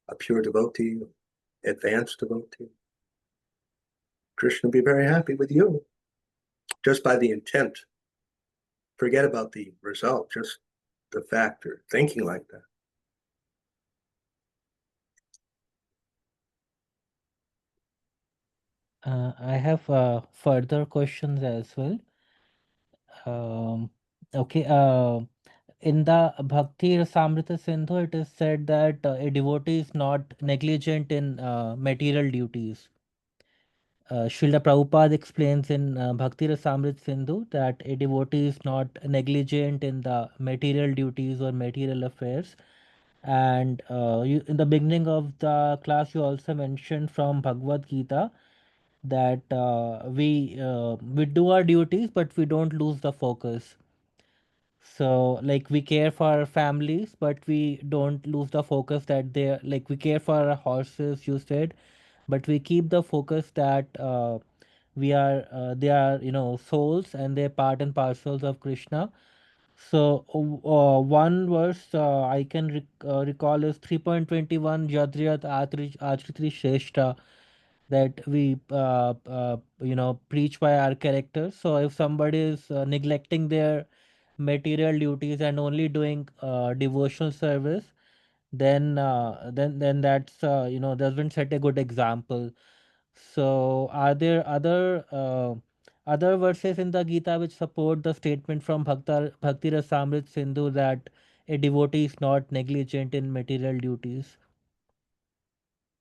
a pure devotee, advanced devotee. Krishna will be very happy with you just by the intent. Forget about the result, just the fact or thinking like that. I have further questions as well. Okay. In the Bhakti Rasamrita Sindhu, it is said that a devotee is not negligent in material duties. Srila Prabhupada explains in Bhakti Rasamrita Sindhu that a devotee is not negligent in the material duties or material affairs. And in the beginning of the class, you also mentioned from Bhagavad Gita that we do our duties, but we don't lose the focus. So like we care for our families, but we don't lose the focus that they like we care for our horses, you said, but we keep the focus that we are they are souls and they're part and parcels of Krishna. So one verse I can recall is 3.21 Jadriyat Atritri Shrestha, that we preach by our character. So if somebody is neglecting their material duties and only doing devotional service, then that's doesn't set a good example. So are there other verses in the Gita which support the statement from Bhakti Rasamrit Sindhu that a devotee is not negligent in material duties?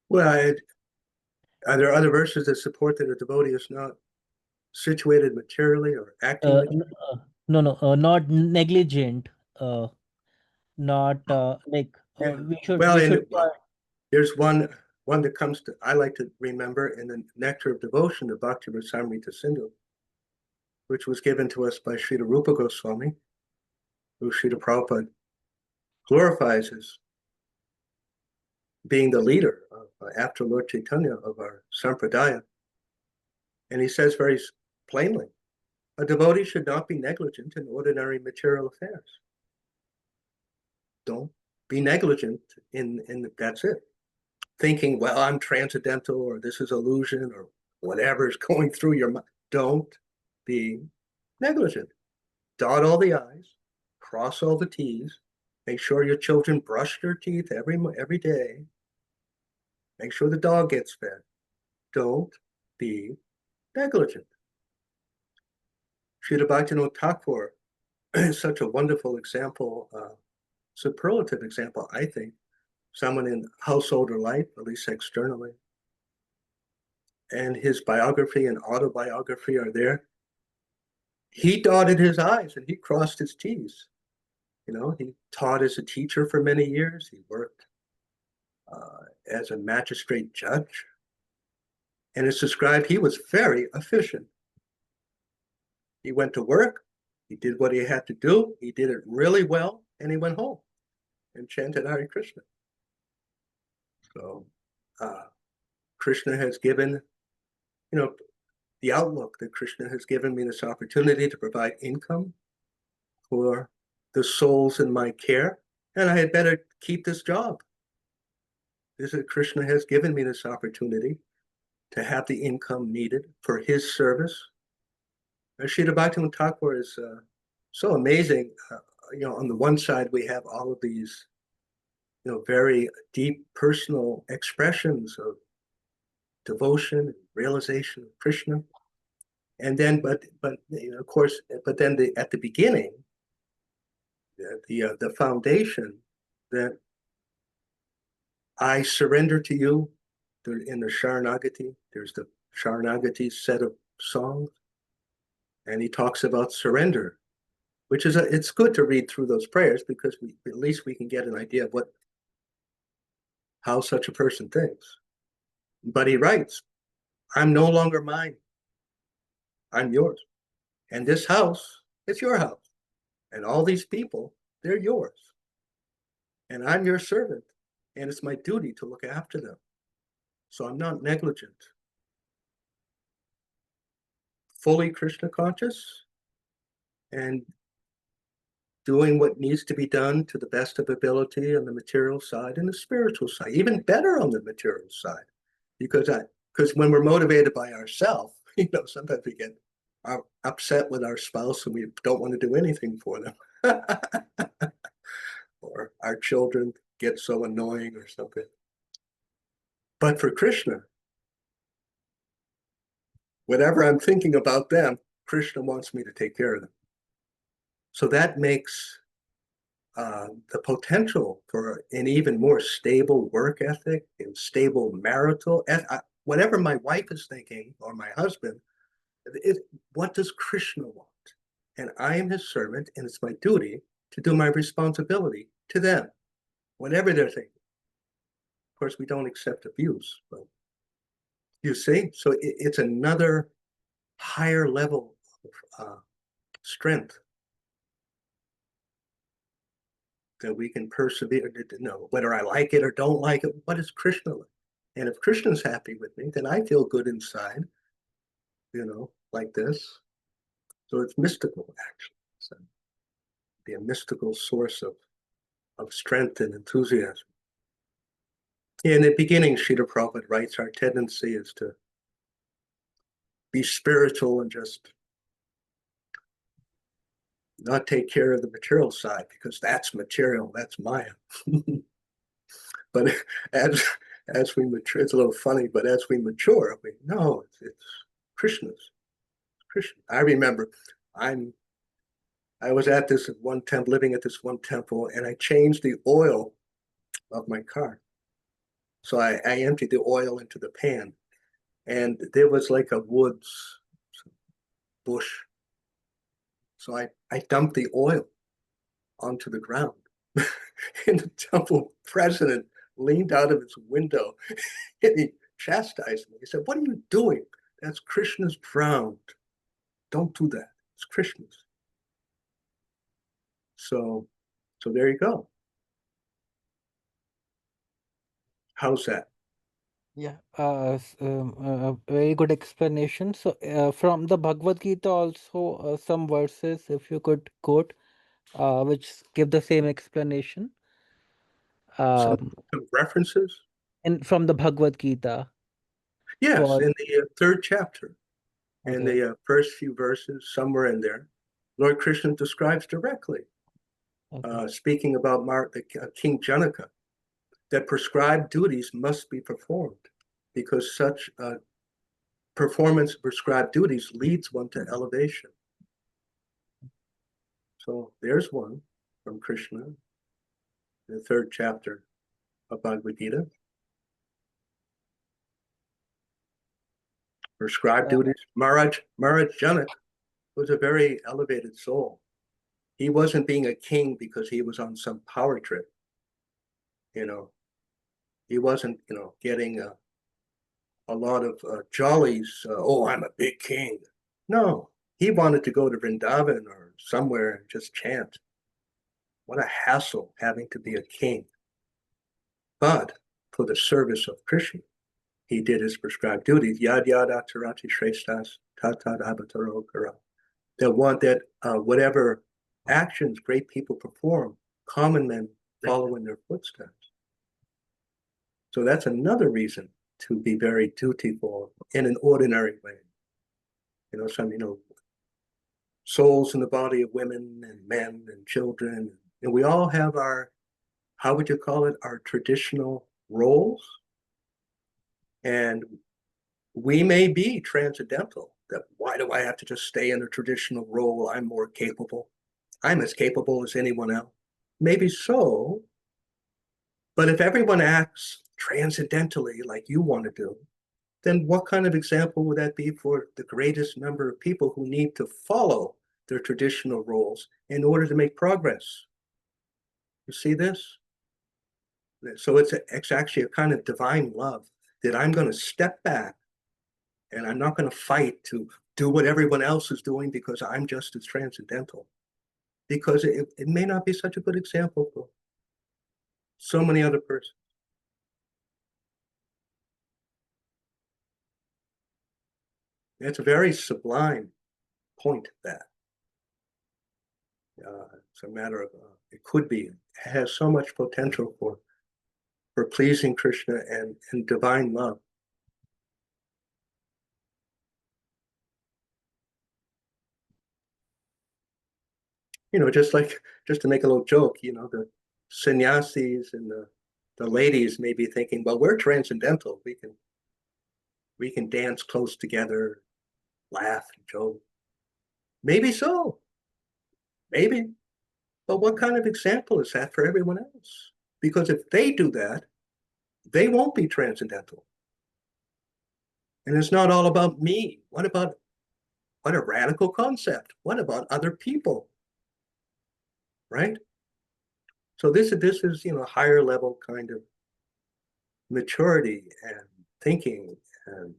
Well, are there other verses that support that a devotee is not situated materially or acting Uh, n- materially? no, no, not negligent. Not Yeah. we should Well, we and should. there's one that comes to I like to remember in the Nectar of Devotion, the Bhakti Rasamrita Sindhu, which was given to us by Srila Rupa Goswami, who Srila Prabhupada glorifies as being the leader of, after Lord Chaitanya of our Sampradaya. And he says very plainly, a devotee should not be negligent in ordinary material affairs. Don't be negligent in that's it. Thinking, well, I'm transcendental or this is illusion or whatever is going through your mind. Don't be negligent. Dot all the I's, cross all the T's, make sure your children brush their teeth every day, make sure the dog gets fed. Don't be negligent. Srila Bhaktivinoda Thakur is such a wonderful example, superlative example, I think, someone in householder life, at least externally. And his biography and autobiography are there. He dotted his I's and he crossed his T's. He taught as a teacher for many years. He worked as a magistrate judge. And it's described he was very efficient. He went to work, he did what he had to do, he did it really well, and he went home and chanted Hare Krishna. So Krishna has given, the outlook that Krishna has given me this opportunity to provide income for the souls in my care, and I had better keep this job. This is Krishna has given me this opportunity to have the income needed for his service. Srila Bhaktivinoda Thakur is so amazing. On the one side, we have all of these, very deep personal expressions of devotion and realization of Krishna. And then, but of course, but then at the beginning, the foundation that I surrender to you in the Sharanagati. There's the Sharanagati set of songs, and he talks about surrender, which is it's good to read through those prayers because at least we can get an idea of how such a person thinks. But he writes, "I'm no longer mine. I'm yours, and this house, it's your house, and all these people, they're yours, and I'm your servant, and it's my duty to look after them. So I'm not negligent. Fully Krishna conscious and doing what needs to be done to the best of ability on the material side and the spiritual side, even better on the material side. Because when we're motivated by ourselves, sometimes we get upset with our spouse and we don't want to do anything for them. Or our children get so annoying or something. But for Krishna, whatever I'm thinking about them, Krishna wants me to take care of them. So that makes the potential for an even more stable work ethic and stable marital, whatever my wife is thinking or my husband, what does Krishna want? And I am his servant, and it's my duty to do my responsibility to them, whatever they're thinking. Of course, we don't accept abuse, but you see, so it's another higher level of strength that we can persevere. Whether I like it or don't like it, what is Krishna like? And if Krishna's happy with me, then I feel good inside, like this. So it's mystical, actually. So be a mystical source of strength and enthusiasm. In the beginning, Srila Prabhupada writes, our tendency is to be spiritual and just not take care of the material side because that's material, that's Maya. But as we mature, it's a little funny, but as we mature, it's Krishna's. Krishna. I remember I was at this one temple, living at this one temple, and I changed the oil of my car. So I emptied the oil into the pan, and there was like a woods bush. So I dumped the oil onto the ground. And the temple president leaned out of his window and he chastised me. He said, "What are you doing? That's Krishna's ground. Don't do that. It's Krishna's." So there you go. How's that? Yeah, very good explanation. So, from the Bhagavad Gita, also some verses, if you could quote, which give the same explanation. Some Um, references? and from the Bhagavad Gita Yes, for in the third chapter, in okay, the first few verses, somewhere in there, Lord Krishna describes directly, okay, speaking about King Janaka, that prescribed duties must be performed because such performance of prescribed duties leads one to elevation. So there's one from Krishna, the third chapter of Bhagavad Gita. Prescribed uh, duties. Maharaj Janak was a very elevated soul. He wasn't being a king because he was on some power trip. He wasn't, getting a lot of jollies. Oh, I'm a big king. No, he wanted to go to Vrindavan or somewhere and just chant. What a hassle having to be a king. But for the service of Krishna. he did his prescribed duties. Yad yad atarati shrestas tatad avataro kara. They want that whatever actions great people perform, common men follow in their footsteps. So that's another reason to be very dutiful in an ordinary way. Souls in the body of women and men and children. And we all have our, how would you call it, our traditional roles. And we may be transcendental, that why do I have to just stay in a traditional role? I'm more capable. I'm as capable as anyone else. Maybe so, but if everyone acts transcendentally like you want to do, then what kind of example would that be for the greatest number of people who need to follow their traditional roles in order to make progress? You see this? So it's actually a kind of divine love that I'm going to step back and I'm not going to fight to do what everyone else is doing because I'm just as transcendental. Because it may not be such a good example for so many other persons. It's a very sublime point that. It's a matter of, it could be, it has so much potential for pleasing Krishna and divine love. Just to make a little joke, the sannyasis and the ladies may be thinking, well, we're transcendental. We can dance close together, laugh, and joke. Maybe so. Maybe. But what kind of example is that for everyone else? Because if they do that, they won't be transcendental. And it's not all about me. What a radical concept. What about other people? Right? So this is higher level kind of maturity and thinking and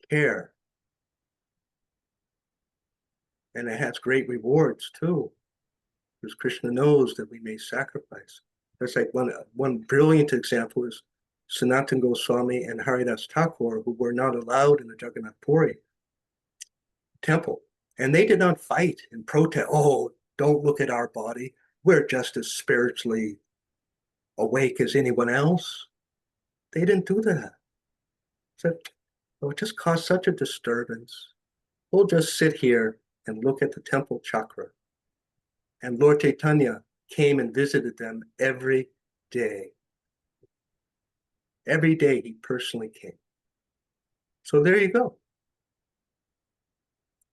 care. And it has great rewards too, because Krishna knows that we may sacrifice. That's like one brilliant example is Sanatan Goswami and Haridas Thakur, who were not allowed in the Jagannath Puri temple. And they did not fight and protest, oh, don't look at our body. We're just as spiritually awake as anyone else. They didn't do that. So it just caused such a disturbance. We'll just sit here and look at the temple chakra. And Lord Chaitanya came and visited them every day. Every day he personally came. So there you go.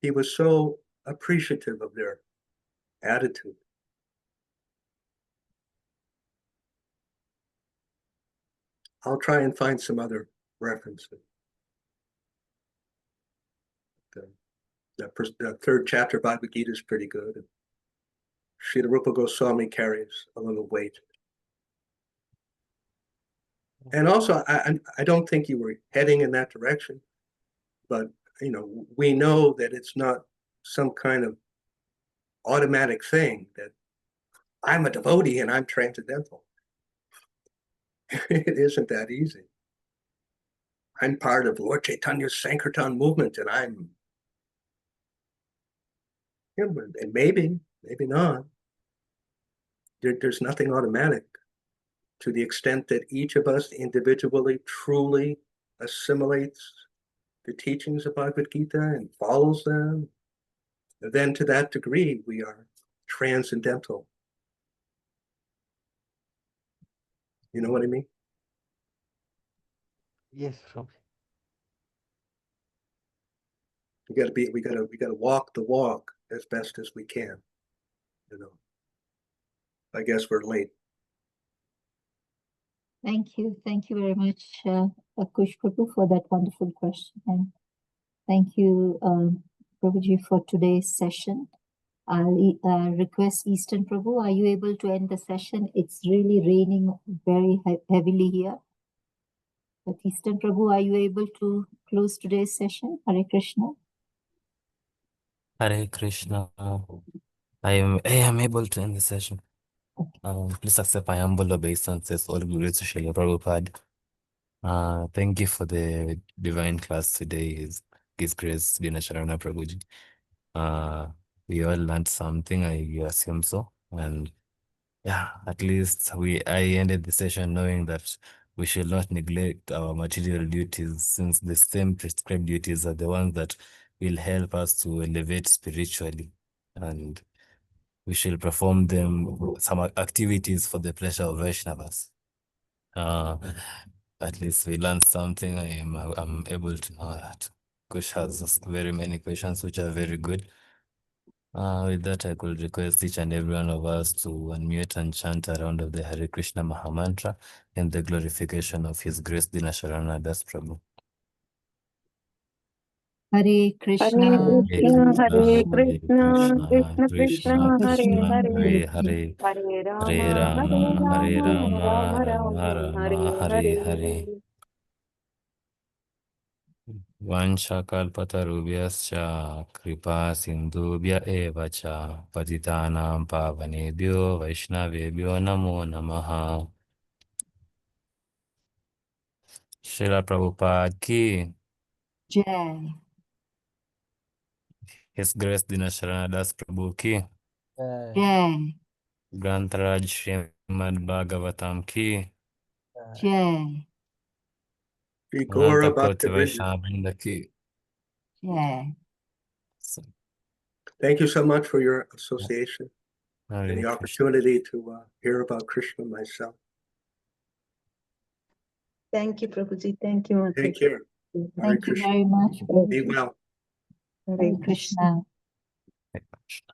He was so appreciative of their attitude. I'll try and find some other references. The third chapter of Bhagavad Gita is pretty good. Srila Rupa Goswami carries a little weight. And also, I don't think you were heading in that direction, but we know that it's not some kind of automatic thing that I'm a devotee and I'm transcendental. It isn't that easy. I'm part of Lord Chaitanya's Sankirtan movement, and and maybe not. There's nothing automatic. To the extent that each of us individually truly assimilates the teachings of Bhagavad Gita and follows them, then to that degree we are transcendental. You know what I mean? Yes, Prabhuji. We gotta walk the walk as best as we can. I guess we're late. Thank you. Thank you very much, Akush Prabhu, for that wonderful question. And thank you, Prabhuji, for today's session. I'll request Eastern Prabhu, are you able to end the session? It's really raining very heavily here. But Eastern Prabhu, are you able to close today's session? Hare Krishna. Hare Krishna. I am able to end the session. Please accept my humble obeisance. All glory to Srila Prabhupada. Thank you for the divine class today. His Grace Dina Sharana Prabhuji. We all learned something, I assume so. And yeah, at least I ended the session knowing that we should not neglect our material duties, since the same prescribed duties are the ones that will help us to elevate spiritually. And we shall perform some activities for the pleasure of Vaishnavas. At least we learned something. I'm able to know that Kush has very many questions which are very good. With that, I could request each and every one of us to unmute and chant a round of the Hare Krishna Mahamantra in the glorification of His Grace Dina Sharana Das Prabhu. Hare Krishna, Hare Krishna Krishna, Krishna, Krishna Krishna, Krishna, Krishna, Krishna, Hare Hare, Hare Hare Rama, Hare Rama, Hare Rama, Rama, Rama Rama Rama, Rama, Hare Hare Hare. Hare. Vanchakalpatarubhyascha kripa sindhubhya eva cha patitanam pavanebhyo vaishnavebhyo namo namaha. Srila Prabhupada ki, Jai. His Grace Dina Sharana Das Prabhu ki, Jai. Grantaraj Srimad Bhagavatam ki, Jai. Shri Ananta Gaura Koti Bhaktivinoda. Vaishnava Vrinda ki. Jai. So, Thank you so much for your association and Hare the Krishna. opportunity to hear about Krishna myself. Thank you, Prabhuji. Thank you, Mataji. Take care. Hare Thank you Krishna. very much, Be Prabhuji. well. Hare Hare Krishna. Hare Krishna.